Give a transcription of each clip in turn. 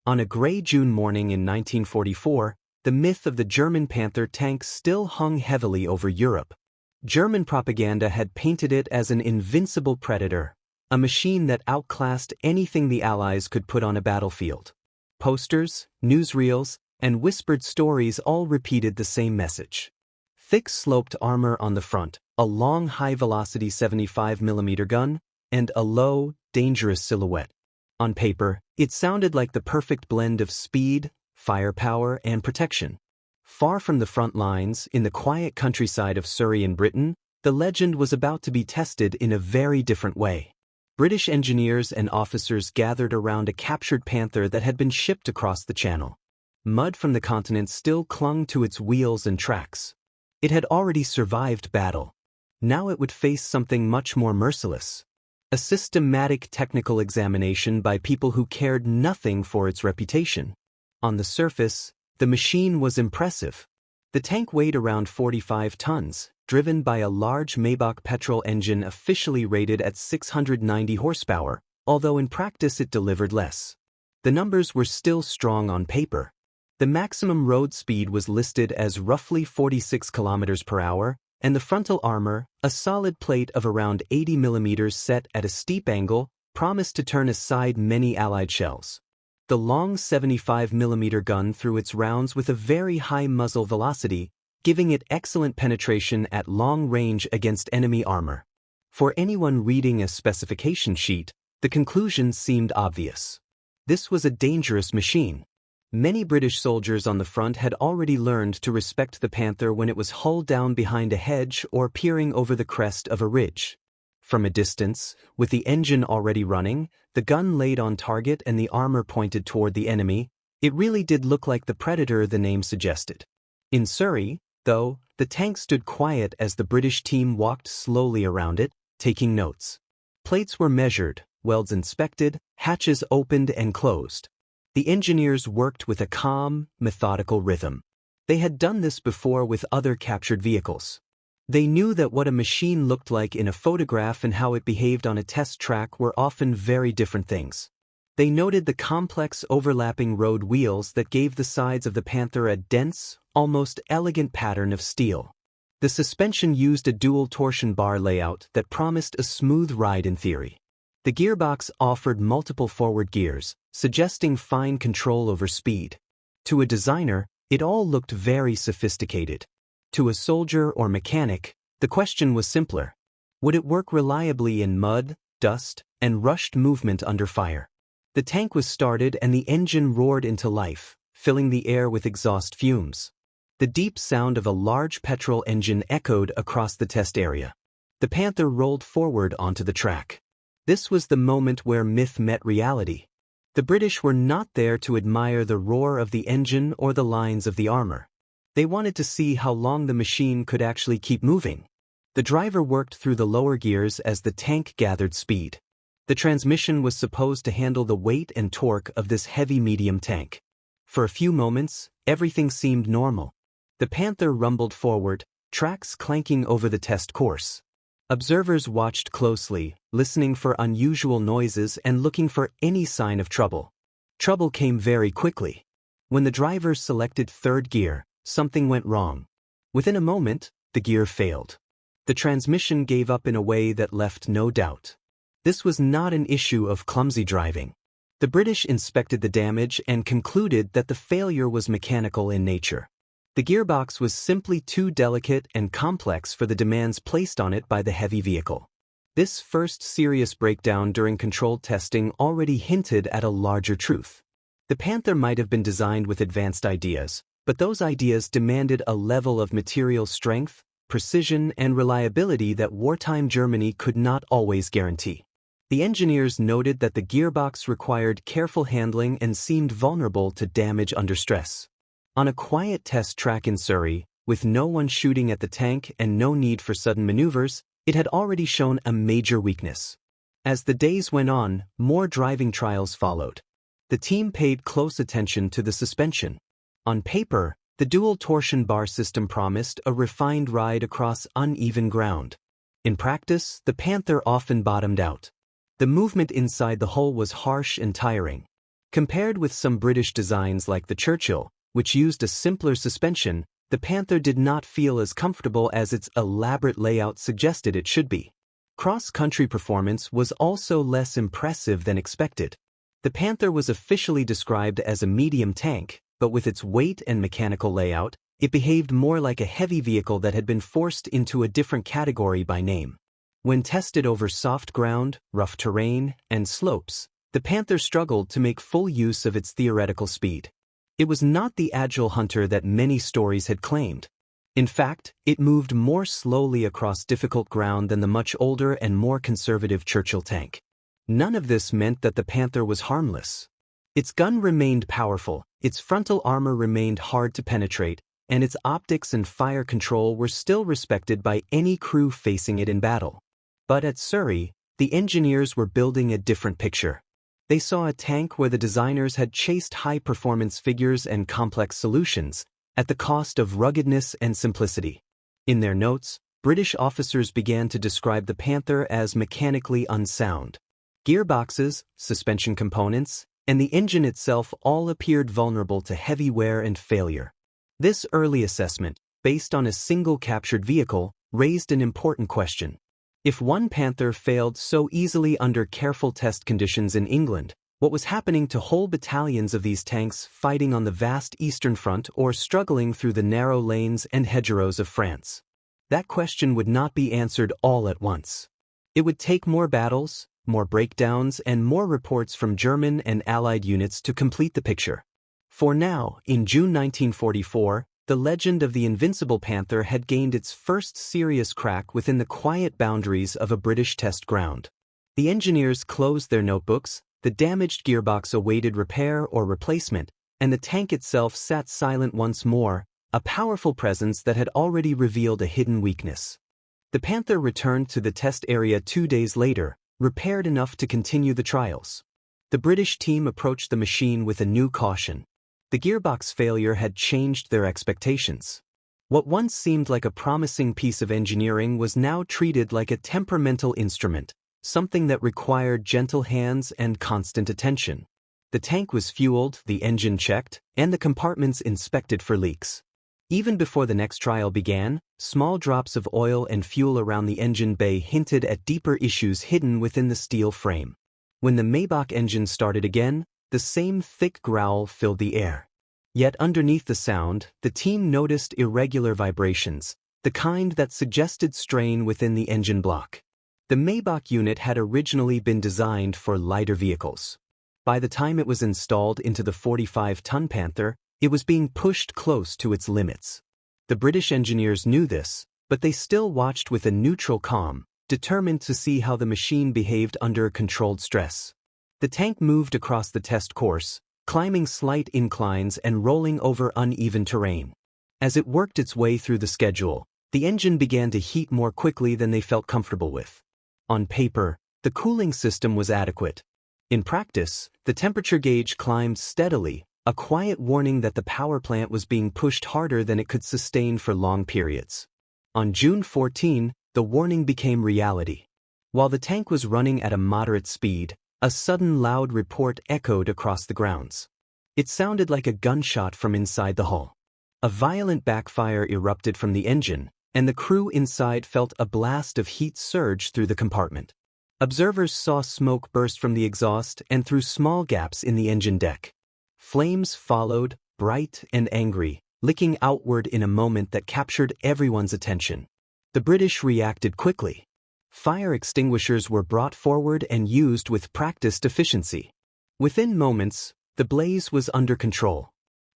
On a gray June morning in 1944, the myth of the German Panther tank still hung heavily over Europe. German propaganda had painted it as an invincible predator, a machine that outclassed anything the Allies could put on a battlefield. Posters, newsreels, and whispered stories all repeated the same message. Thick sloped armor on the front, a long high-velocity 75mm gun, and a low, dangerous silhouette. On paper, it sounded like the perfect blend of speed, firepower, and protection. Far from the front lines, in the quiet countryside of Surrey in Britain, the legend was about to be tested in a very different way. British engineers and officers gathered around a captured Panther that had been shipped across the Channel. Mud from the continent still clung to its wheels and tracks. It had already survived battle. Now it would face something much more merciless. A systematic technical examination by people who cared nothing for its reputation. On the surface, the machine was impressive. The tank weighed around 45 tons, driven by a large Maybach petrol engine officially rated at 690 horsepower, although in practice it delivered less. The numbers were still strong on paper. The maximum road speed was listed as roughly 46 kilometers per hour, and the frontal armor, a solid plate of around 80 millimeters set at a steep angle, promised to turn aside many Allied shells. The long 75mm gun threw its rounds with a very high muzzle velocity, giving it excellent penetration at long range against enemy armor. For anyone reading a specification sheet, the conclusion seemed obvious. This was a dangerous machine. Many British soldiers on the front had already learned to respect the Panther when it was hull down behind a hedge or peering over the crest of a ridge. From a distance, with the engine already running, the gun laid on target and the armor pointed toward the enemy, it really did look like the Predator the name suggested. In Surrey, though, the tank stood quiet as the British team walked slowly around it, taking notes. Plates were measured, welds inspected, hatches opened and closed. The engineers worked with a calm, methodical rhythm. They had done this before with other captured vehicles. They knew that what a machine looked like in a photograph and how it behaved on a test track were often very different things. They noted the complex overlapping road wheels that gave the sides of the Panther a dense, almost elegant pattern of steel. The suspension used a dual torsion bar layout that promised a smooth ride in theory. The gearbox offered multiple forward gears, suggesting fine control over speed. To a designer, it all looked very sophisticated. To a soldier or mechanic, the question was simpler. Would it work reliably in mud, dust, and rushed movement under fire? The tank was started and the engine roared into life, filling the air with exhaust fumes. The deep sound of a large petrol engine echoed across the test area. The Panther rolled forward onto the track. This was the moment where myth met reality. The British were not there to admire the roar of the engine or the lines of the armor. They wanted to see how long the machine could actually keep moving. The driver worked through the lower gears as the tank gathered speed. The transmission was supposed to handle the weight and torque of this heavy medium tank. For a few moments, everything seemed normal. The Panther rumbled forward, tracks clanking over the test course. Observers watched closely, listening for unusual noises and looking for any sign of trouble. Trouble came very quickly. When the driver selected third gear, something went wrong. Within a moment, the gear failed. The transmission gave up in a way that left no doubt. This was not an issue of clumsy driving. The British inspected the damage and concluded that the failure was mechanical in nature. The gearbox was simply too delicate and complex for the demands placed on it by the heavy vehicle. This first serious breakdown during controlled testing already hinted at a larger truth. The Panther might have been designed with advanced ideas, but those ideas demanded a level of material strength, precision, and reliability that wartime Germany could not always guarantee. The engineers noted that the gearbox required careful handling and seemed vulnerable to damage under stress. On a quiet test track in Surrey, with no one shooting at the tank and no need for sudden maneuvers, it had already shown a major weakness. As the days went on, more driving trials followed. The team paid close attention to the suspension. On paper, the dual torsion bar system promised a refined ride across uneven ground. In practice, the Panther often bottomed out. The movement inside the hull was harsh and tiring. Compared with some British designs like the Churchill, which used a simpler suspension, the Panther did not feel as comfortable as its elaborate layout suggested it should be. Cross-country performance was also less impressive than expected. The Panther was officially described as a medium tank, but with its weight and mechanical layout, it behaved more like a heavy vehicle that had been forced into a different category by name. When tested over soft ground, rough terrain, and slopes, the Panther struggled to make full use of its theoretical speed. It was not the agile hunter that many stories had claimed. In fact, it moved more slowly across difficult ground than the much older and more conservative Churchill tank. None of this meant that the Panther was harmless. Its gun remained powerful, its frontal armor remained hard to penetrate, and its optics and fire control were still respected by any crew facing it in battle. But at Surrey, the engineers were building a different picture. They saw a tank where the designers had chased high-performance figures and complex solutions, at the cost of ruggedness and simplicity. In their notes, British officers began to describe the Panther as mechanically unsound. Gearboxes, suspension components, and the engine itself all appeared vulnerable to heavy wear and failure. This early assessment, based on a single captured vehicle, raised an important question. If one Panther failed so easily under careful test conditions in England, what was happening to whole battalions of these tanks fighting on the vast Eastern Front or struggling through the narrow lanes and hedgerows of France? That question would not be answered all at once. It would take more battles, more breakdowns, and more reports from German and Allied units to complete the picture. For now, in June 1944, the legend of the invincible Panther had gained its first serious crack within the quiet boundaries of a British test ground. The engineers closed their notebooks, the damaged gearbox awaited repair or replacement, and the tank itself sat silent once more, a powerful presence that had already revealed a hidden weakness. The Panther returned to the test area 2 days later, repaired enough to continue the trials. The British team approached the machine with a new caution. The gearbox failure had changed their expectations. What once seemed like a promising piece of engineering was now treated like a temperamental instrument, something that required gentle hands and constant attention. The tank was fueled, the engine checked, and the compartments inspected for leaks. Even before the next trial began, small drops of oil and fuel around the engine bay hinted at deeper issues hidden within the steel frame. When the Maybach engine started again, the same thick growl filled the air. Yet underneath the sound, the team noticed irregular vibrations, the kind that suggested strain within the engine block. The Maybach unit had originally been designed for lighter vehicles. By the time it was installed into the 45-ton Panther, it was being pushed close to its limits. The British engineers knew this, but they still watched with a neutral calm, determined to see how the machine behaved under controlled stress. The tank moved across the test course, climbing slight inclines and rolling over uneven terrain. As it worked its way through the schedule, the engine began to heat more quickly than they felt comfortable with. On paper, the cooling system was adequate. In practice, the temperature gauge climbed steadily, a quiet warning that the power plant was being pushed harder than it could sustain for long periods. On June 14, the warning became reality. While the tank was running at a moderate speed, a sudden loud report echoed across the grounds. It sounded like a gunshot from inside the hull. A violent backfire erupted from the engine, and the crew inside felt a blast of heat surge through the compartment. Observers saw smoke burst from the exhaust and through small gaps in the engine deck. Flames followed, bright and angry, licking outward in a moment that captured everyone's attention. The British reacted quickly. Fire extinguishers were brought forward and used with practiced efficiency. Within moments, the blaze was under control.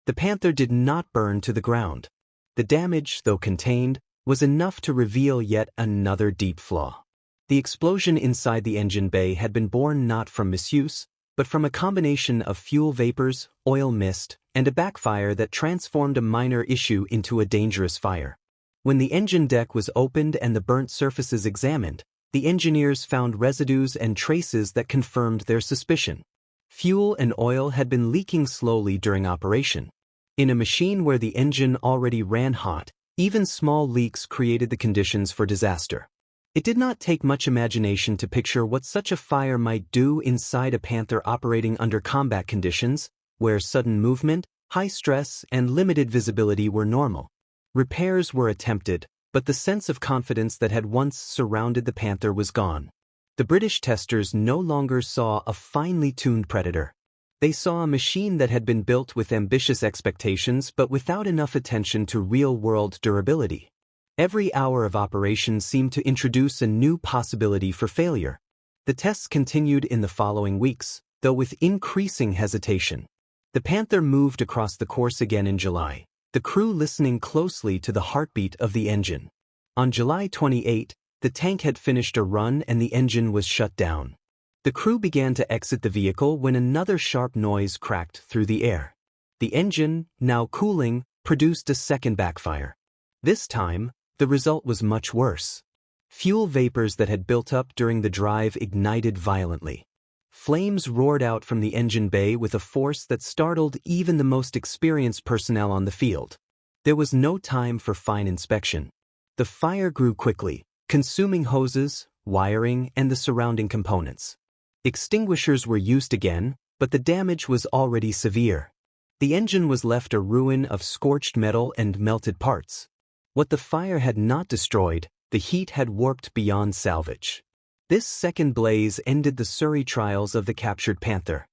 The Panther did not burn to the ground. The damage, though contained, was enough to reveal yet another deep flaw. The explosion inside the engine bay had been born not from misuse, but from a combination of fuel vapors, oil mist, and a backfire that transformed a minor issue into a dangerous fire. When the engine deck was opened and the burnt surfaces examined, the engineers found residues and traces that confirmed their suspicion. Fuel and oil had been leaking slowly during operation. In a machine where the engine already ran hot, even small leaks created the conditions for disaster. It did not take much imagination to picture what such a fire might do inside a Panther operating under combat conditions, where sudden movement, high stress, and limited visibility were normal. Repairs were attempted, but the sense of confidence that had once surrounded the Panther was gone. The British testers no longer saw a finely tuned predator. They saw a machine that had been built with ambitious expectations but without enough attention to real-world durability. Every hour of operation seemed to introduce a new possibility for failure. The tests continued in the following weeks, though with increasing hesitation. The Panther moved across the course again in July, the crew listening closely to the heartbeat of the engine. On July 28, the tank had finished a run and the engine was shut down. The crew began to exit the vehicle when another sharp noise cracked through the air. The engine, now cooling, produced a second backfire. This time, the result was much worse. Fuel vapors that had built up during the drive ignited violently. Flames roared out from the engine bay with a force that startled even the most experienced personnel on the field. There was no time for fine inspection. The fire grew quickly, consuming hoses, wiring, and the surrounding components. Extinguishers were used again, but the damage was already severe. The engine was left a ruin of scorched metal and melted parts. What the fire had not destroyed, the heat had warped beyond salvage. This second blaze ended the Surrey trials of the captured Panther.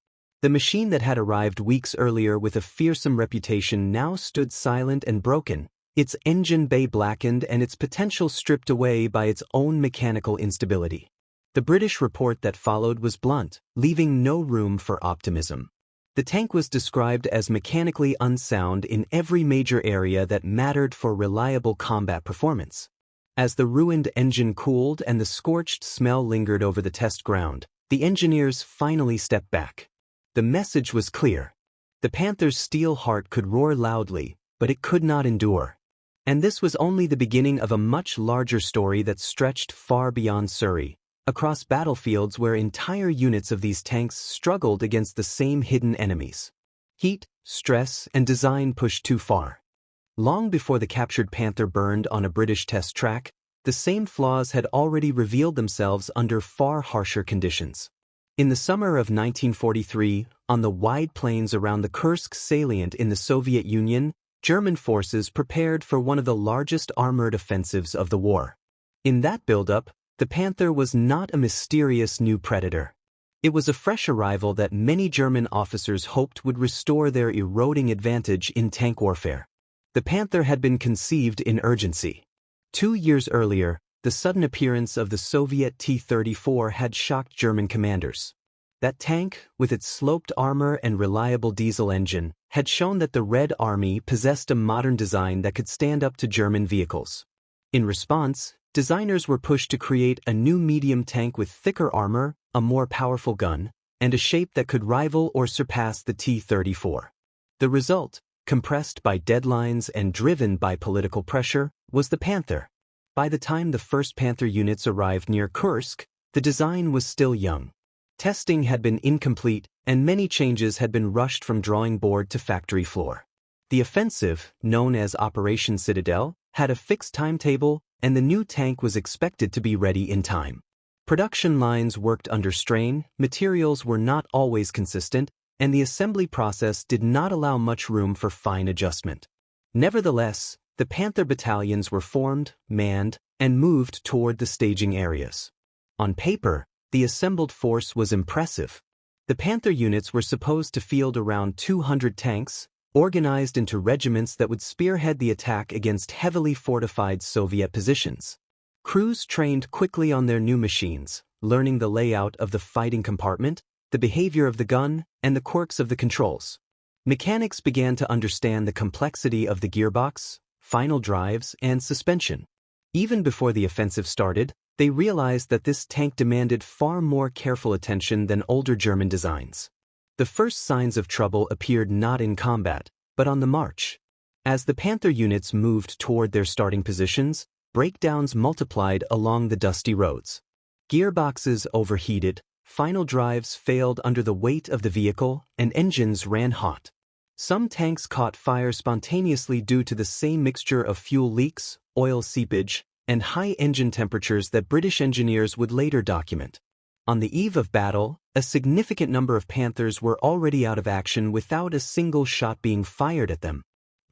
The machine that had arrived weeks earlier with a fearsome reputation now stood silent and broken, its engine bay blackened and its potential stripped away by its own mechanical instability. The British report that followed was blunt, leaving no room for optimism. The tank was described as mechanically unsound in every major area that mattered for reliable combat performance. As the ruined engine cooled and the scorched smell lingered over the test ground, the engineers finally stepped back. The message was clear. The Panther's steel heart could roar loudly, but it could not endure. And this was only the beginning of a much larger story that stretched far beyond Surrey, across battlefields where entire units of these tanks struggled against the same hidden enemies. Heat, stress, and design pushed too far. Long before the captured Panther burned on a British test track, the same flaws had already revealed themselves under far harsher conditions. In the summer of 1943, on the wide plains around the Kursk salient in the Soviet Union, German forces prepared for one of the largest armored offensives of the war. In that buildup, the Panther was not a mysterious new predator. It was a fresh arrival that many German officers hoped would restore their eroding advantage in tank warfare. The Panther had been conceived in urgency. 2 years earlier, the sudden appearance of the Soviet T-34 had shocked German commanders. That tank, with its sloped armor and reliable diesel engine, had shown that the Red Army possessed a modern design that could stand up to German vehicles. In response, designers were pushed to create a new medium tank with thicker armor, a more powerful gun, and a shape that could rival or surpass the T-34. The result, compressed by deadlines and driven by political pressure, was the Panther. By the time the first Panther units arrived near Kursk, the design was still young. Testing had been incomplete, and many changes had been rushed from drawing board to factory floor. The offensive, known as Operation Citadel, had a fixed timetable, and the new tank was expected to be ready in time. Production lines worked under strain, materials were not always consistent, and the assembly process did not allow much room for fine adjustment. Nevertheless, the Panther battalions were formed, manned, and moved toward the staging areas. On paper, the assembled force was impressive. The Panther units were supposed to field around 200 tanks, organized into regiments that would spearhead the attack against heavily fortified Soviet positions. Crews trained quickly on their new machines, learning the layout of the fighting compartment, the behavior of the gun, and the quirks of the controls. Mechanics began to understand the complexity of the gearbox, final drives, and suspension. Even before the offensive started, they realized that this tank demanded far more careful attention than older German designs. The first signs of trouble appeared not in combat, but on the march. As the Panther units moved toward their starting positions, breakdowns multiplied along the dusty roads. Gearboxes overheated, final drives failed under the weight of the vehicle, and engines ran hot. Some tanks caught fire spontaneously due to the same mixture of fuel leaks, oil seepage, and high engine temperatures that British engineers would later document. On the eve of battle, a significant number of Panthers were already out of action without a single shot being fired at them.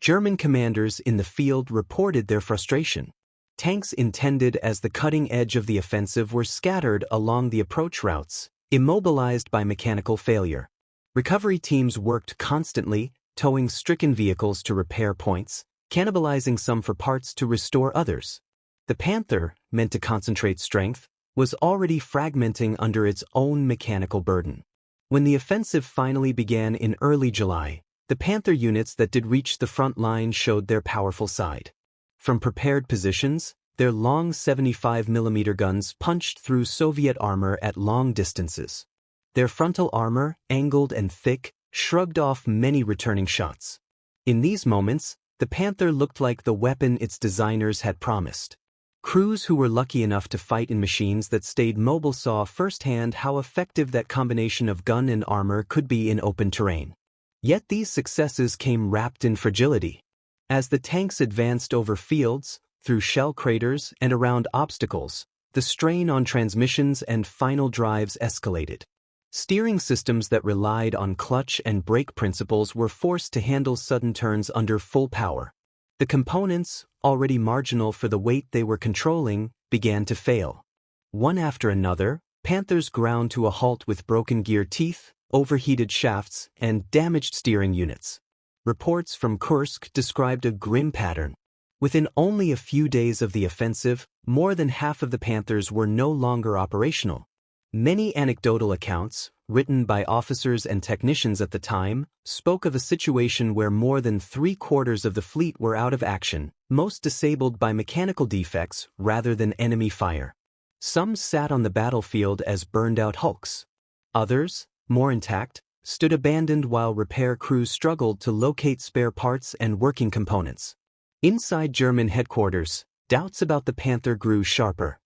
German commanders in the field reported their frustration. Tanks intended as the cutting edge of the offensive were scattered along the approach routes, immobilized by mechanical failure. Recovery teams worked constantly, towing stricken vehicles to repair points, cannibalizing some for parts to restore others. The Panther, meant to concentrate strength, was already fragmenting under its own mechanical burden. When the offensive finally began in early July, the Panther units that did reach the front line showed their powerful side. From prepared positions, their long 75mm guns punched through Soviet armor at long distances. Their frontal armor, angled and thick, shrugged off many returning shots. In these moments, the Panther looked like the weapon its designers had promised. Crews who were lucky enough to fight in machines that stayed mobile saw firsthand how effective that combination of gun and armor could be in open terrain. Yet these successes came wrapped in fragility. As the tanks advanced over fields, through shell craters, and around obstacles, the strain on transmissions and final drives escalated. Steering systems that relied on clutch and brake principles were forced to handle sudden turns under full power. The components, already marginal for the weight they were controlling, began to fail. One after another, Panthers ground to a halt with broken gear teeth, overheated shafts, and damaged steering units. Reports from Kursk described a grim pattern. Within only a few days of the offensive, more than half of the Panthers were no longer operational. Many anecdotal accounts, written by officers and technicians at the time, spoke of a situation where more than 3/4 of the fleet were out of action, most disabled by mechanical defects rather than enemy fire. Some sat on the battlefield as burned-out hulks. Others, more intact, stood abandoned while repair crews struggled to locate spare parts and working components. Inside German headquarters, doubts about the Panther grew sharper.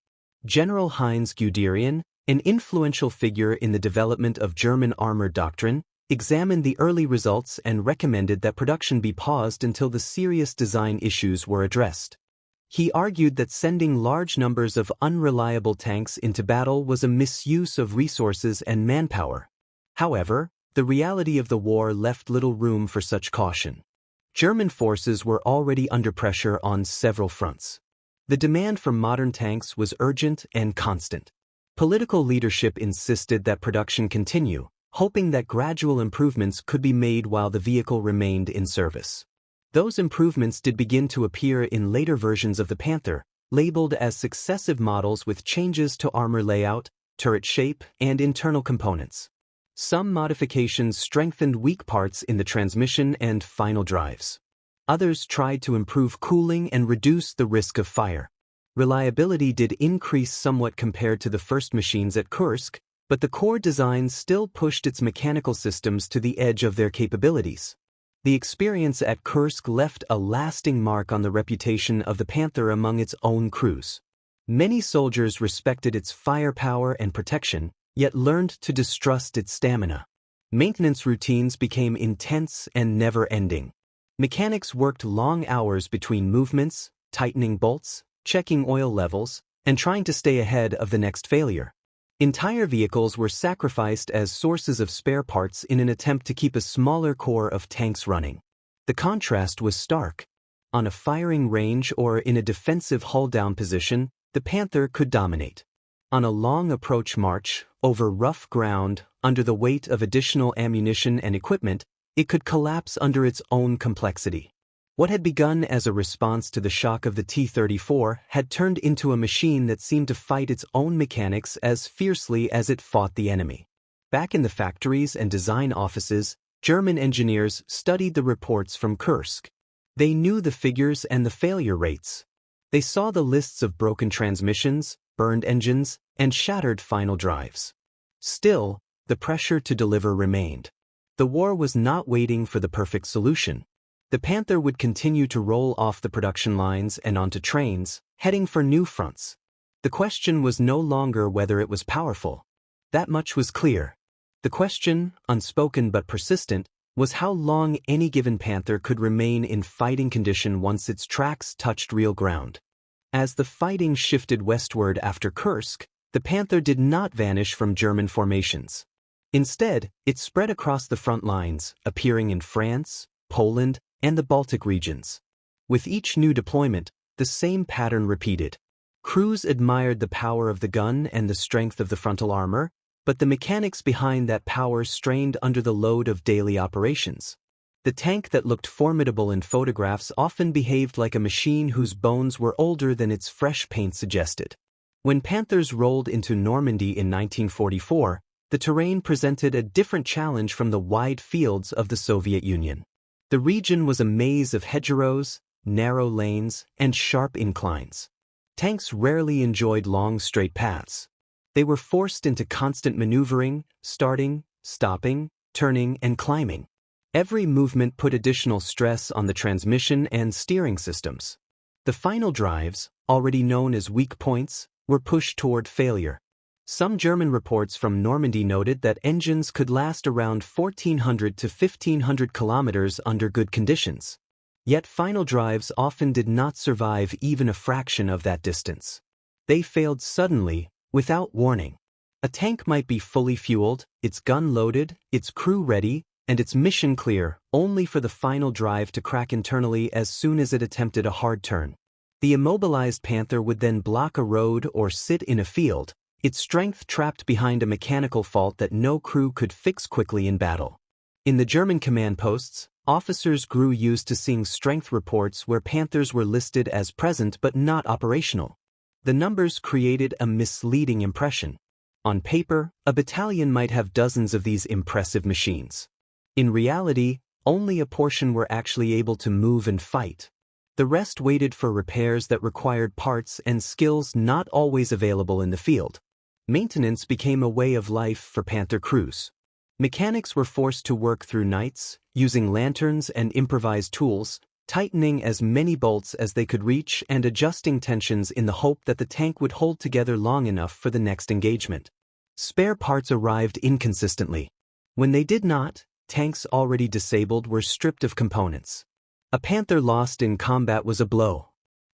General Heinz Guderian, an influential figure in the development of German armor doctrine, examined the early results and recommended that production be paused until the serious design issues were addressed. He argued that sending large numbers of unreliable tanks into battle was a misuse of resources and manpower. However, the reality of the war left little room for such caution. German forces were already under pressure on several fronts. The demand for modern tanks was urgent and constant. Political leadership insisted that production continue, hoping that gradual improvements could be made while the vehicle remained in service. Those improvements did begin to appear in later versions of the Panther, labeled as successive models with changes to armor layout, turret shape, and internal components. Some modifications strengthened weak parts in the transmission and final drives. Others tried to improve cooling and reduce the risk of fire. Reliability did increase somewhat compared to the first machines at Kursk, but the core design still pushed its mechanical systems to the edge of their capabilities. The experience at Kursk left a lasting mark on the reputation of the Panther among its own crews. Many soldiers respected its firepower and protection, yet learned to distrust its stamina. Maintenance routines became intense and never-ending. Mechanics worked long hours between movements, tightening bolts, checking oil levels, and trying to stay ahead of the next failure. Entire vehicles were sacrificed as sources of spare parts in an attempt to keep a smaller core of tanks running. The contrast was stark. On a firing range or in a defensive hull-down position, the Panther could dominate. On a long approach march, over rough ground, under the weight of additional ammunition and equipment, it could collapse under its own complexity. What had begun as a response to the shock of the T-34 had turned into a machine that seemed to fight its own mechanics as fiercely as it fought the enemy. Back in the factories and design offices, German engineers studied the reports from Kursk. They knew the figures and the failure rates. They saw the lists of broken transmissions, burned engines, and shattered final drives. Still, the pressure to deliver remained. The war was not waiting for the perfect solution. The Panther would continue to roll off the production lines and onto trains, heading for new fronts. The question was no longer whether it was powerful. That much was clear. The question, unspoken but persistent, was how long any given Panther could remain in fighting condition once its tracks touched real ground. As the fighting shifted westward after Kursk, the Panther did not vanish from German formations. Instead, it spread across the front lines, appearing in France, Poland, and the Baltic regions. With each new deployment, the same pattern repeated. Crews admired the power of the gun and the strength of the frontal armor, but the mechanics behind that power strained under the load of daily operations. The tank that looked formidable in photographs often behaved like a machine whose bones were older than its fresh paint suggested. When Panthers rolled into Normandy in 1944, the terrain presented a different challenge from the wide fields of the Soviet Union. The region was a maze of hedgerows, narrow lanes, and sharp inclines. Tanks rarely enjoyed long straight paths. They were forced into constant maneuvering, starting, stopping, turning, and climbing. Every movement put additional stress on the transmission and steering systems. The final drives, already known as weak points, were pushed toward failure. Some German reports from Normandy noted that engines could last around 1,400 to 1,500 kilometers under good conditions. Yet final drives often did not survive even a fraction of that distance. They failed suddenly, without warning. A tank might be fully fueled, its gun loaded, its crew ready, and its mission clear, only for the final drive to crack internally as soon as it attempted a hard turn. The immobilized Panther would then block a road or sit in a field, its strength trapped behind a mechanical fault that no crew could fix quickly in battle. In the German command posts, officers grew used to seeing strength reports where Panthers were listed as present but not operational. The numbers created a misleading impression. On paper, a battalion might have dozens of these impressive machines. In reality, only a portion were actually able to move and fight. The rest waited for repairs that required parts and skills not always available in the field. Maintenance became a way of life for Panther crews. Mechanics were forced to work through nights, using lanterns and improvised tools, tightening as many bolts as they could reach and adjusting tensions in the hope that the tank would hold together long enough for the next engagement. Spare parts arrived inconsistently. When they did not, tanks already disabled were stripped of components. A Panther lost in combat was a blow.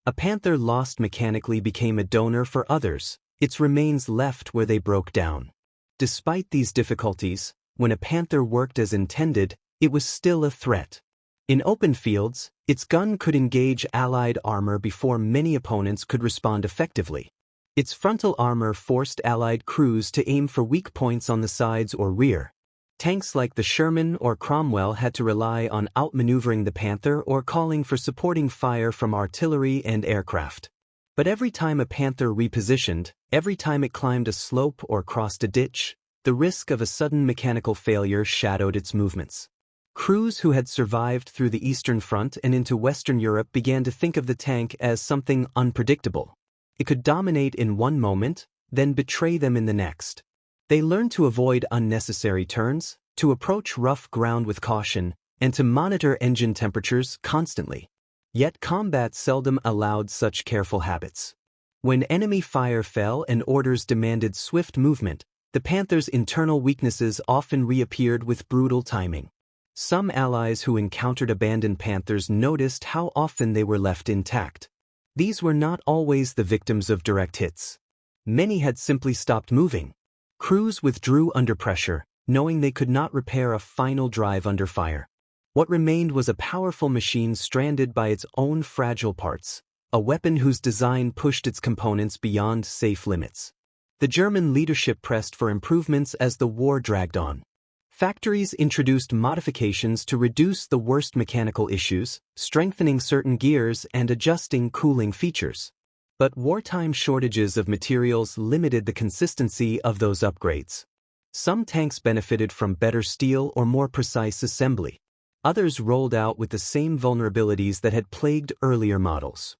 A Panther lost mechanically became a donor for others, its remains left where they broke down. Despite these difficulties, when a Panther worked as intended, it was still a threat. In open fields, its gun could engage Allied armor before many opponents could respond effectively. Its frontal armor forced Allied crews to aim for weak points on the sides or rear. Tanks like the Sherman or Cromwell had to rely on outmaneuvering the Panther or calling for supporting fire from artillery and aircraft. But every time a Panther repositioned, every time it climbed a slope or crossed a ditch, the risk of a sudden mechanical failure shadowed its movements. Crews who had survived through the Eastern Front and into Western Europe began to think of the tank as something unpredictable. It could dominate in one moment, then betray them in the next. They learned to avoid unnecessary turns, to approach rough ground with caution, and to monitor engine temperatures constantly. Yet combat seldom allowed such careful habits. When enemy fire fell and orders demanded swift movement, the Panther's internal weaknesses often reappeared with brutal timing. Some allies who encountered abandoned Panthers noticed how often they were left intact. These were not always the victims of direct hits. Many had simply stopped moving. Crews withdrew under pressure, knowing they could not repair a final drive under fire. What remained was a powerful machine stranded by its own fragile parts, a weapon whose design pushed its components beyond safe limits. The German leadership pressed for improvements as the war dragged on. Factories introduced modifications to reduce the worst mechanical issues, strengthening certain gears and adjusting cooling features. But wartime shortages of materials limited the consistency of those upgrades. Some tanks benefited from better steel or more precise assembly. Others rolled out with the same vulnerabilities that had plagued earlier models.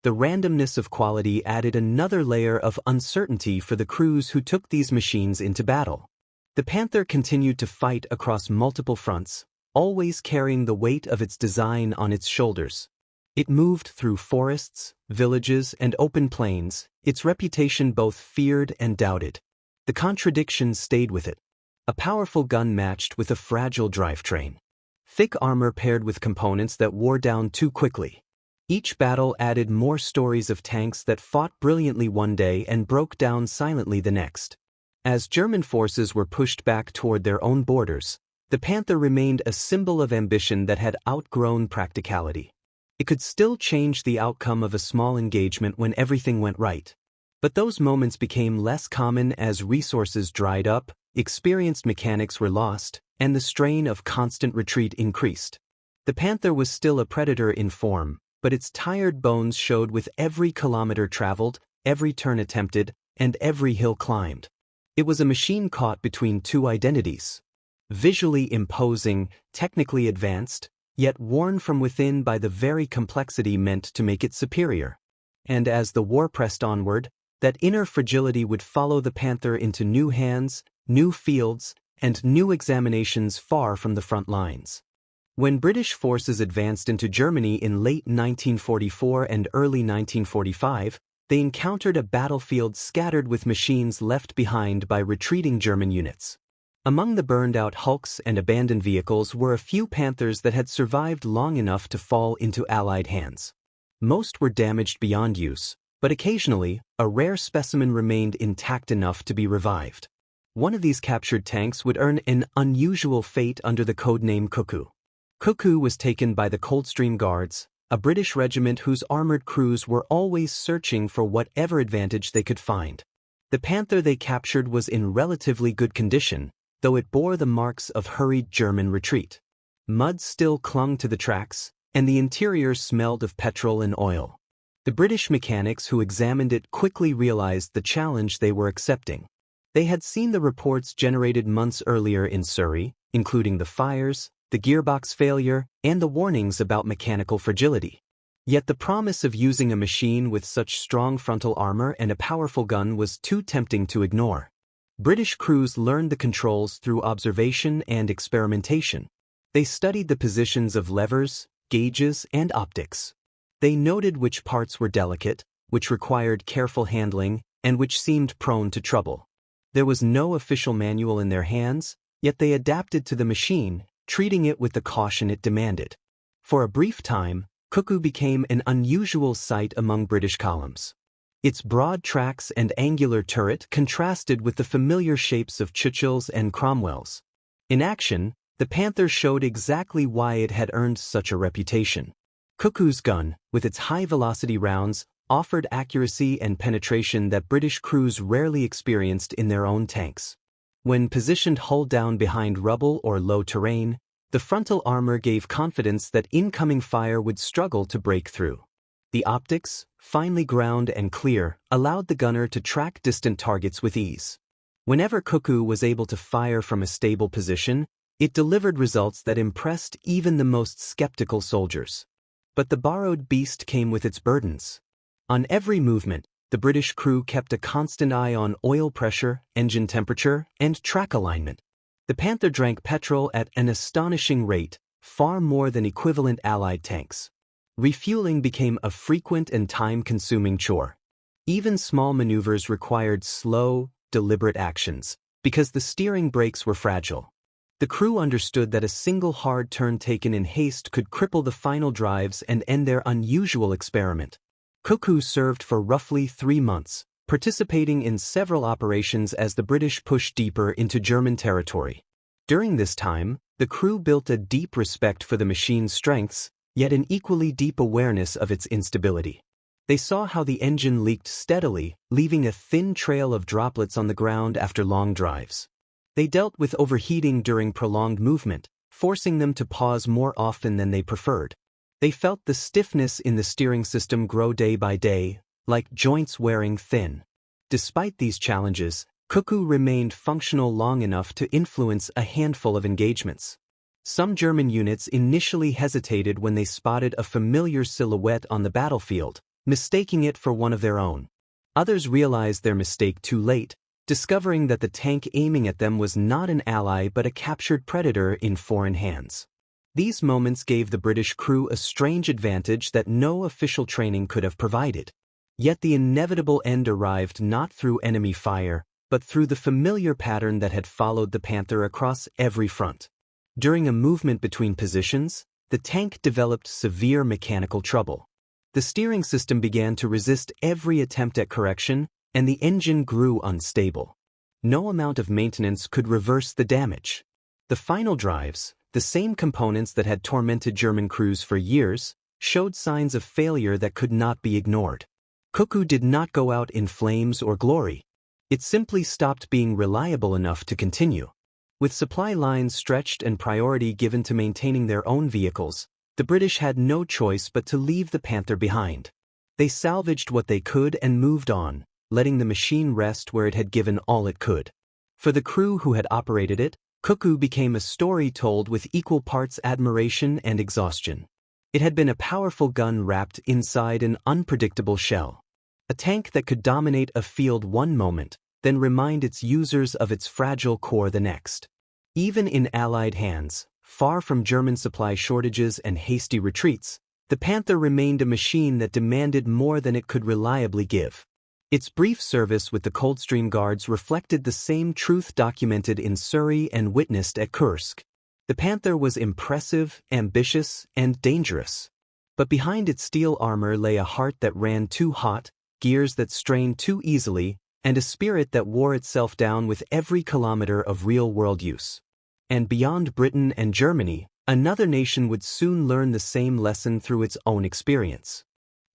The randomness of quality added another layer of uncertainty for the crews who took these machines into battle. The Panther continued to fight across multiple fronts, always carrying the weight of its design on its shoulders. It moved through forests, villages, and open plains, its reputation both feared and doubted. The contradiction stayed with it. A powerful gun matched with a fragile drivetrain. Thick armor paired with components that wore down too quickly. Each battle added more stories of tanks that fought brilliantly one day and broke down silently the next. As German forces were pushed back toward their own borders, the Panther remained a symbol of ambition that had outgrown practicality. It could still change the outcome of a small engagement when everything went right. But those moments became less common as resources dried up, experienced mechanics were lost, and the strain of constant retreat increased. The Panther was still a predator in form, but its tired bones showed with every kilometer traveled, every turn attempted, and every hill climbed. It was a machine caught between two identities. Visually imposing, technically advanced, yet worn from within by the very complexity meant to make it superior. And as the war pressed onward, that inner fragility would follow the Panther into new hands, new fields, and new examinations far from the front lines. When British forces advanced into Germany in late 1944 and early 1945, they encountered a battlefield scattered with machines left behind by retreating German units. Among the burned-out hulks and abandoned vehicles were a few Panthers that had survived long enough to fall into Allied hands. Most were damaged beyond use, but occasionally, a rare specimen remained intact enough to be revived. One of these captured tanks would earn an unusual fate under the codename Cuckoo. Cuckoo was taken by the Coldstream Guards, a British regiment whose armored crews were always searching for whatever advantage they could find. The Panther they captured was in relatively good condition, though it bore the marks of hurried German retreat. Mud still clung to the tracks, and the interior smelled of petrol and oil. The British mechanics who examined it quickly realized the challenge they were accepting. They had seen the reports generated months earlier in Surrey, including the fires, the gearbox failure, and the warnings about mechanical fragility. Yet the promise of using a machine with such strong frontal armor and a powerful gun was too tempting to ignore. British crews learned the controls through observation and experimentation. They studied the positions of levers, gauges, and optics. They noted which parts were delicate, which required careful handling, and which seemed prone to trouble. There was no official manual in their hands, yet they adapted to the machine, treating it with the caution it demanded. For a brief time, Cuckoo became an unusual sight among British columns. Its broad tracks and angular turret contrasted with the familiar shapes of Churchills and Cromwells. In action, the Panther showed exactly why it had earned such a reputation. Cuckoo's gun, with its high-velocity rounds, offered accuracy and penetration that British crews rarely experienced in their own tanks. When positioned hull down behind rubble or low terrain, the frontal armor gave confidence that incoming fire would struggle to break through. The optics, finely ground and clear, allowed the gunner to track distant targets with ease. Whenever Cuckoo was able to fire from a stable position, it delivered results that impressed even the most skeptical soldiers. But the borrowed beast came with its burdens. On every movement, the British crew kept a constant eye on oil pressure, engine temperature, and track alignment. The Panther drank petrol at an astonishing rate, far more than equivalent Allied tanks. Refueling became a frequent and time-consuming chore. Even small maneuvers required slow, deliberate actions, because the steering brakes were fragile. The crew understood that a single hard turn taken in haste could cripple the final drives and end their unusual experiment. Cuckoo served for roughly 3 months, participating in several operations as the British pushed deeper into German territory. During this time, the crew built a deep respect for the machine's strengths, yet an equally deep awareness of its instability. They saw how the engine leaked steadily, leaving a thin trail of droplets on the ground after long drives. They dealt with overheating during prolonged movement, forcing them to pause more often than they preferred. They felt the stiffness in the steering system grow day by day, like joints wearing thin. Despite these challenges, Cuckoo remained functional long enough to influence a handful of engagements. Some German units initially hesitated when they spotted a familiar silhouette on the battlefield, mistaking it for one of their own. Others realized their mistake too late, discovering that the tank aiming at them was not an ally but a captured predator in foreign hands. These moments gave the British crew a strange advantage that no official training could have provided. Yet the inevitable end arrived not through enemy fire, but through the familiar pattern that had followed the Panther across every front. During a movement between positions, the tank developed severe mechanical trouble. The steering system began to resist every attempt at correction, and the engine grew unstable. No amount of maintenance could reverse the damage. The final drives, the same components that had tormented German crews for years, showed signs of failure that could not be ignored. Cuckoo did not go out in flames or glory. It simply stopped being reliable enough to continue. With supply lines stretched and priority given to maintaining their own vehicles, the British had no choice but to leave the Panther behind. They salvaged what they could and moved on, letting the machine rest where it had given all it could. For the crew who had operated it, Cuckoo became a story told with equal parts admiration and exhaustion. It had been a powerful gun wrapped inside an unpredictable shell. A tank that could dominate a field one moment, then remind its users of its fragile core the next. Even in Allied hands, far from German supply shortages and hasty retreats, the Panther remained a machine that demanded more than it could reliably give. Its brief service with the Coldstream Guards reflected the same truth documented in Surrey and witnessed at Kursk. The Panther was impressive, ambitious, and dangerous. But behind its steel armor lay a heart that ran too hot, gears that strained too easily, and a spirit that wore itself down with every kilometer of real-world use. And beyond Britain and Germany, another nation would soon learn the same lesson through its own experience.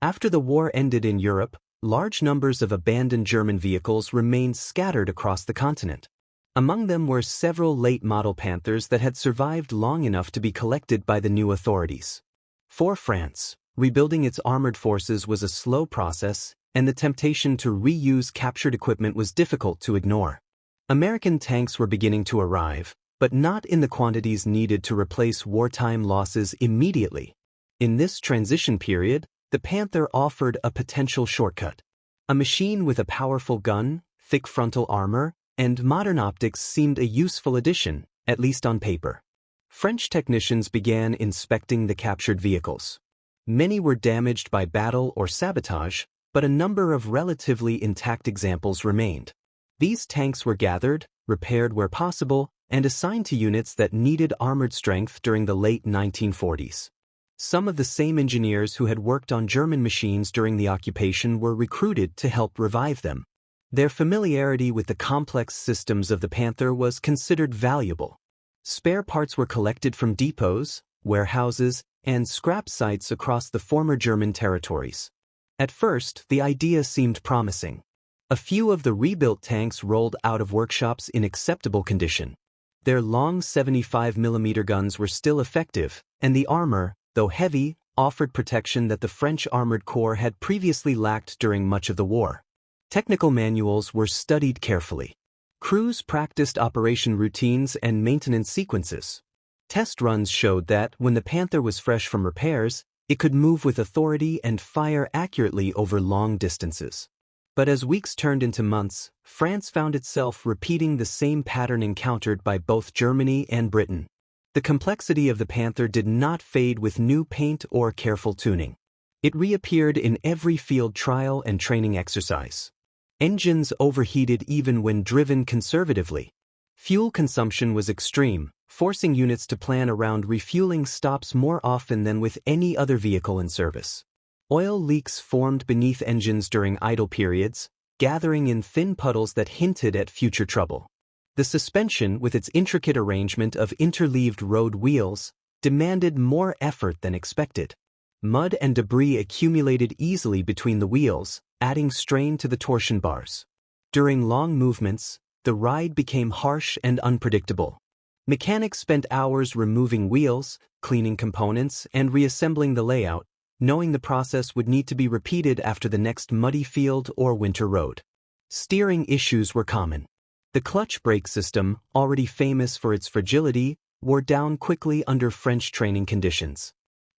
After the war ended in Europe, large numbers of abandoned German vehicles remained scattered across the continent. Among them were several late-model Panthers that had survived long enough to be collected by the new authorities. For France, rebuilding its armored forces was a slow process, and the temptation to reuse captured equipment was difficult to ignore. American tanks were beginning to arrive, but not in the quantities needed to replace wartime losses immediately. In this transition period, the Panther offered a potential shortcut. A machine with a powerful gun, thick frontal armor, and modern optics seemed a useful addition, at least on paper. French technicians began inspecting the captured vehicles. Many were damaged by battle or sabotage, but a number of relatively intact examples remained. These tanks were gathered, repaired where possible, and assigned to units that needed armored strength during the late 1940s. Some of the same engineers who had worked on German machines during the occupation were recruited to help revive them. Their familiarity with the complex systems of the Panther was considered valuable. Spare parts were collected from depots, warehouses, and scrap sites across the former German territories. At first, the idea seemed promising. A few of the rebuilt tanks rolled out of workshops in acceptable condition. Their long 75mm guns were still effective, and the armor, though heavy, offered protection that the French armored corps had previously lacked during much of the war. Technical manuals were studied carefully. Crews practiced operation routines and maintenance sequences. Test runs showed that, when the Panther was fresh from repairs, it could move with authority and fire accurately over long distances. But as weeks turned into months, France found itself repeating the same pattern encountered by both Germany and Britain. The complexity of the Panther did not fade with new paint or careful tuning. It reappeared in every field trial and training exercise. Engines overheated even when driven conservatively. Fuel consumption was extreme, forcing units to plan around refueling stops more often than with any other vehicle in service. Oil leaks formed beneath engines during idle periods, gathering in thin puddles that hinted at future trouble. The suspension, with its intricate arrangement of interleaved road wheels, demanded more effort than expected. Mud and debris accumulated easily between the wheels, adding strain to the torsion bars. During long movements, the ride became harsh and unpredictable. Mechanics spent hours removing wheels, cleaning components, and reassembling the layout, knowing the process would need to be repeated after the next muddy field or winter road. Steering issues were common. The clutch brake system, already famous for its fragility, wore down quickly under French training conditions.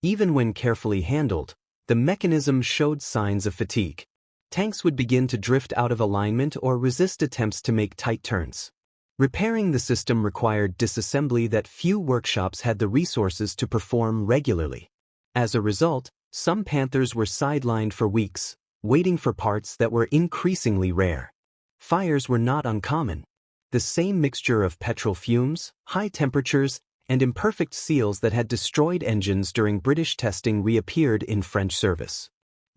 Even when carefully handled, the mechanism showed signs of fatigue. Tanks would begin to drift out of alignment or resist attempts to make tight turns. Repairing the system required disassembly that few workshops had the resources to perform regularly. As a result, some Panthers were sidelined for weeks, waiting for parts that were increasingly rare. Fires were not uncommon. The same mixture of petrol fumes, high temperatures, and imperfect seals that had destroyed engines during British testing reappeared in French service.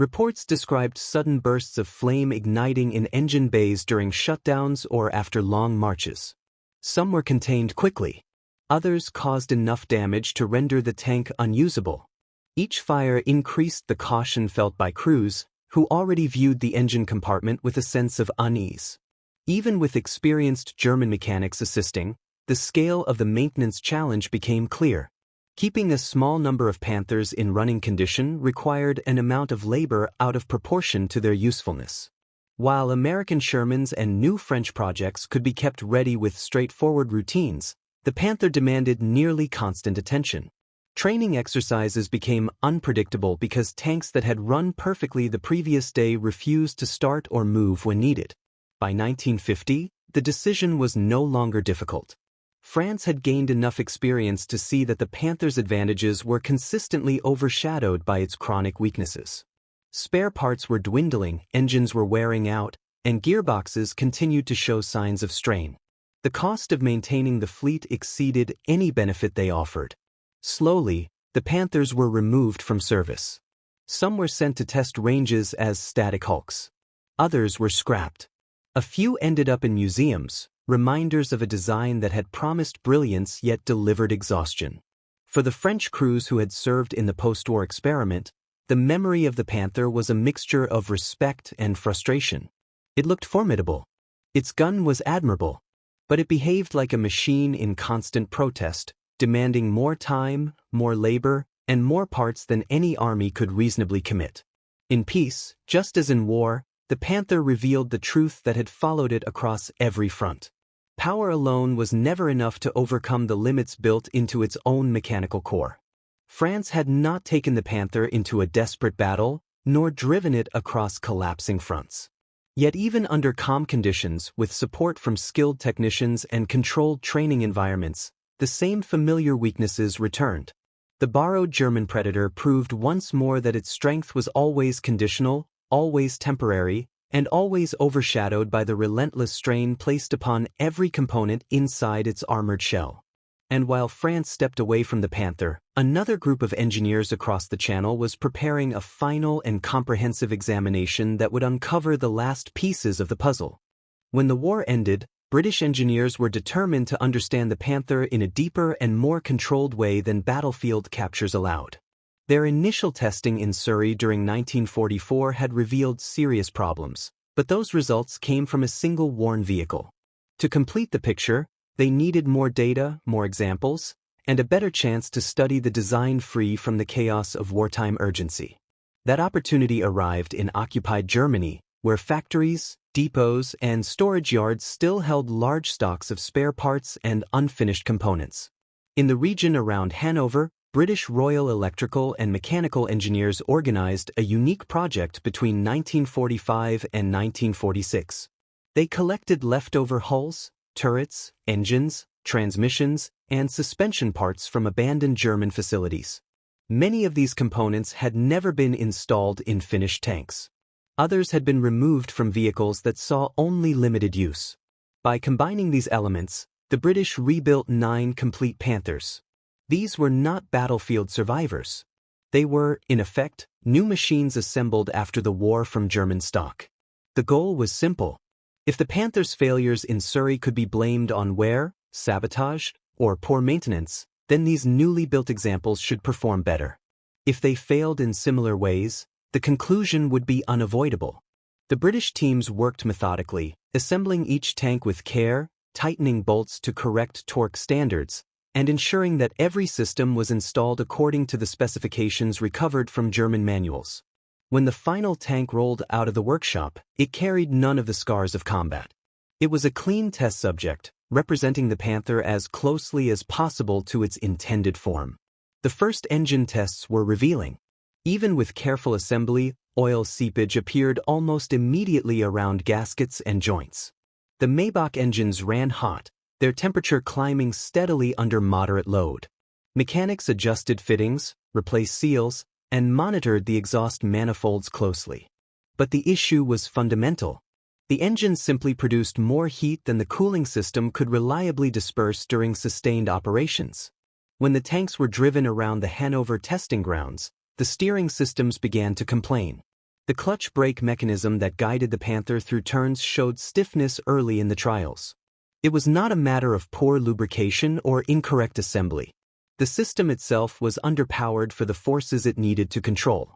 Reports described sudden bursts of flame igniting in engine bays during shutdowns or after long marches. Some were contained quickly. Others caused enough damage to render the tank unusable. Each fire increased the caution felt by crews, who already viewed the engine compartment with a sense of unease. Even with experienced German mechanics assisting, the scale of the maintenance challenge became clear. Keeping a small number of Panthers in running condition required an amount of labor out of proportion to their usefulness. While American Shermans and new French projects could be kept ready with straightforward routines, the Panther demanded nearly constant attention. Training exercises became unpredictable because tanks that had run perfectly the previous day refused to start or move when needed. By 1950, the decision was no longer difficult. France had gained enough experience to see that the Panther's advantages were consistently overshadowed by its chronic weaknesses. Spare parts were dwindling, engines were wearing out, and gearboxes continued to show signs of strain. The cost of maintaining the fleet exceeded any benefit they offered. Slowly, the Panthers were removed from service. Some were sent to test ranges as static hulks. Others were scrapped. A few ended up in museums, reminders of a design that had promised brilliance yet delivered exhaustion. For the French crews who had served in the post-war experiment, the memory of the Panther was a mixture of respect and frustration. It looked formidable. Its gun was admirable. But it behaved like a machine in constant protest, demanding more time, more labor, and more parts than any army could reasonably commit. In peace, just as in war, the Panther revealed the truth that had followed it across every front. Power alone was never enough to overcome the limits built into its own mechanical core. France had not taken the Panther into a desperate battle, nor driven it across collapsing fronts. Yet even under calm conditions, with support from skilled technicians and controlled training environments, the same familiar weaknesses returned. The borrowed German Predator proved once more that its strength was always conditional, always temporary, and always overshadowed by the relentless strain placed upon every component inside its armored shell. And while France stepped away from the Panther, another group of engineers across the Channel was preparing a final and comprehensive examination that would uncover the last pieces of the puzzle. When the war ended, British engineers were determined to understand the Panther in a deeper and more controlled way than battlefield captures allowed. Their initial testing in Surrey during 1944 had revealed serious problems, but those results came from a single worn vehicle. To complete the picture, they needed more data, more examples, and a better chance to study the design free from the chaos of wartime urgency. That opportunity arrived in occupied Germany, where factories, depots, and storage yards still held large stocks of spare parts and unfinished components. In the region around Hanover, British Royal Electrical and Mechanical Engineers organized a unique project between 1945 and 1946. They collected leftover hulls, turrets, engines, transmissions, and suspension parts from abandoned German facilities. Many of these components had never been installed in finished tanks. Others had been removed from vehicles that saw only limited use. By combining these elements, the British rebuilt 9 complete Panthers. These were not battlefield survivors. They were, in effect, new machines assembled after the war from German stock. The goal was simple. If the Panther's failures in Surrey could be blamed on wear, sabotage, or poor maintenance, then these newly built examples should perform better. If they failed in similar ways, the conclusion would be unavoidable. The British teams worked methodically, assembling each tank with care, tightening bolts to correct torque standards, and ensuring that every system was installed according to the specifications recovered from German manuals. When the final tank rolled out of the workshop, it carried none of the scars of combat. It was a clean test subject, representing the Panther as closely as possible to its intended form. The first engine tests were revealing. Even with careful assembly, oil seepage appeared almost immediately around gaskets and joints. The Maybach engines ran hot, their temperature climbing steadily under moderate load. Mechanics adjusted fittings, replaced seals, and monitored the exhaust manifolds closely. But the issue was fundamental. The engine simply produced more heat than the cooling system could reliably disperse during sustained operations. When the tanks were driven around the Hanover testing grounds, the steering systems began to complain. The clutch brake mechanism that guided the Panther through turns showed stiffness early in the trials. It was not a matter of poor lubrication or incorrect assembly. The system itself was underpowered for the forces it needed to control.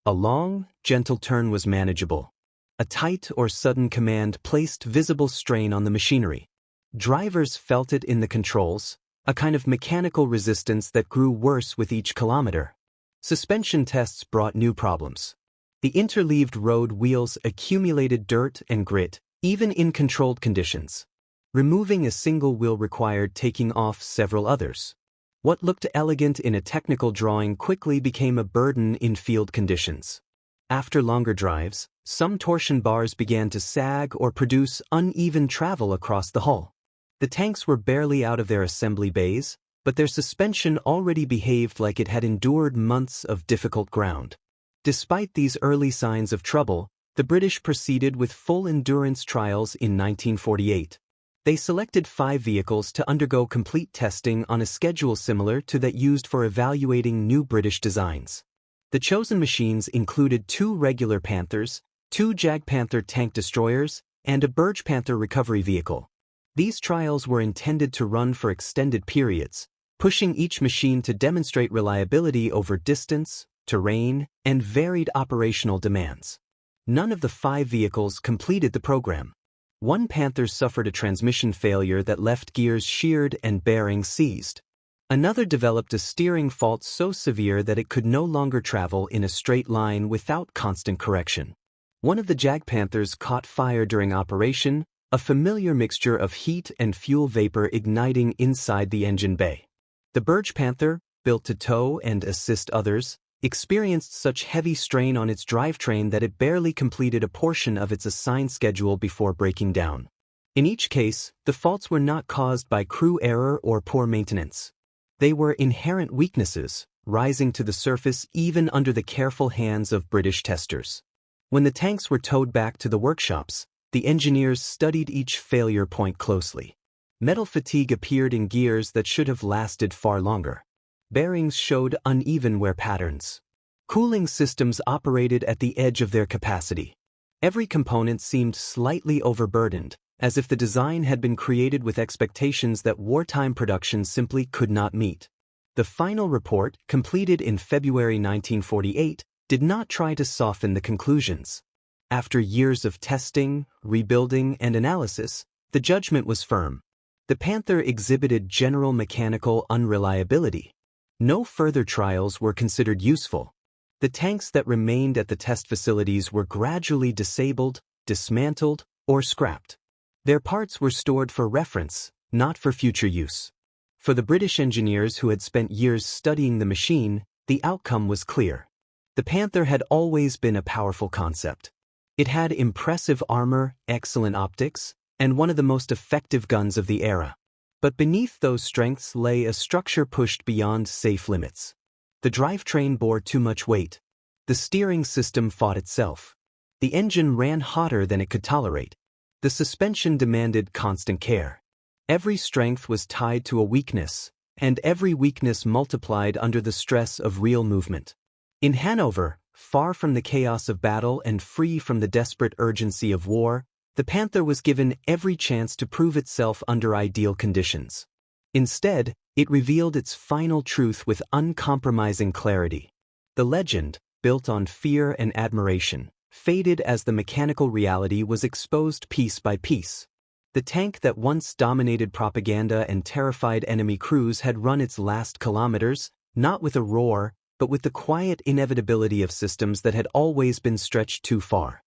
A long, gentle turn was manageable. A tight or sudden command placed visible strain on the machinery. Drivers felt it in the controls, a kind of mechanical resistance that grew worse with each kilometer. Suspension tests brought new problems. The interleaved road wheels accumulated dirt and grit, even in controlled conditions. Removing a single wheel required taking off several others. What looked elegant in a technical drawing quickly became a burden in field conditions. After longer drives, some torsion bars began to sag or produce uneven travel across the hull. The tanks were barely out of their assembly bays, but their suspension already behaved like it had endured months of difficult ground. Despite these early signs of trouble, the British proceeded with full endurance trials in 1948. They selected 5 vehicles to undergo complete testing on a schedule similar to that used for evaluating new British designs. The chosen machines included 2 regular Panthers, 2 Jag Panther tank destroyers, and a Burge Panther recovery vehicle. These trials were intended to run for extended periods, pushing each machine to demonstrate reliability over distance, terrain, and varied operational demands. None of the 5 vehicles completed the program. One Panther suffered a transmission failure that left gears sheared and bearings seized. Another developed a steering fault so severe that it could no longer travel in a straight line without constant correction. One of the Jag Panthers caught fire during operation, a familiar mixture of heat and fuel vapor igniting inside the engine bay. The Burge Panther, built to tow and assist others, experienced such heavy strain on its drivetrain that it barely completed a portion of its assigned schedule before breaking down. In each case, the faults were not caused by crew error or poor maintenance. They were inherent weaknesses, rising to the surface even under the careful hands of British testers. When the tanks were towed back to the workshops, the engineers studied each failure point closely. Metal fatigue appeared in gears that should have lasted far longer. Bearings showed uneven wear patterns. Cooling systems operated at the edge of their capacity. Every component seemed slightly overburdened, as if the design had been created with expectations that wartime production simply could not meet. The final report, completed in February 1948, did not try to soften the conclusions. After years of testing, rebuilding, and analysis, the judgment was firm. The Panther exhibited general mechanical unreliability. No further trials were considered useful. The tanks that remained at the test facilities were gradually disabled, dismantled, or scrapped. Their parts were stored for reference, not for future use. For the British engineers who had spent years studying the machine, the outcome was clear. The Panther had always been a powerful concept. It had impressive armor, excellent optics, and one of the most effective guns of the era. But beneath those strengths lay a structure pushed beyond safe limits. The drivetrain bore too much weight. The steering system fought itself. The engine ran hotter than it could tolerate. The suspension demanded constant care. Every strength was tied to a weakness, and every weakness multiplied under the stress of real movement. In Hanover, far from the chaos of battle and free from the desperate urgency of war, the Panther was given every chance to prove itself under ideal conditions. Instead, it revealed its final truth with uncompromising clarity. The legend, built on fear and admiration, faded as the mechanical reality was exposed piece by piece. The tank that once dominated propaganda and terrified enemy crews had run its last kilometers, not with a roar, but with the quiet inevitability of systems that had always been stretched too far.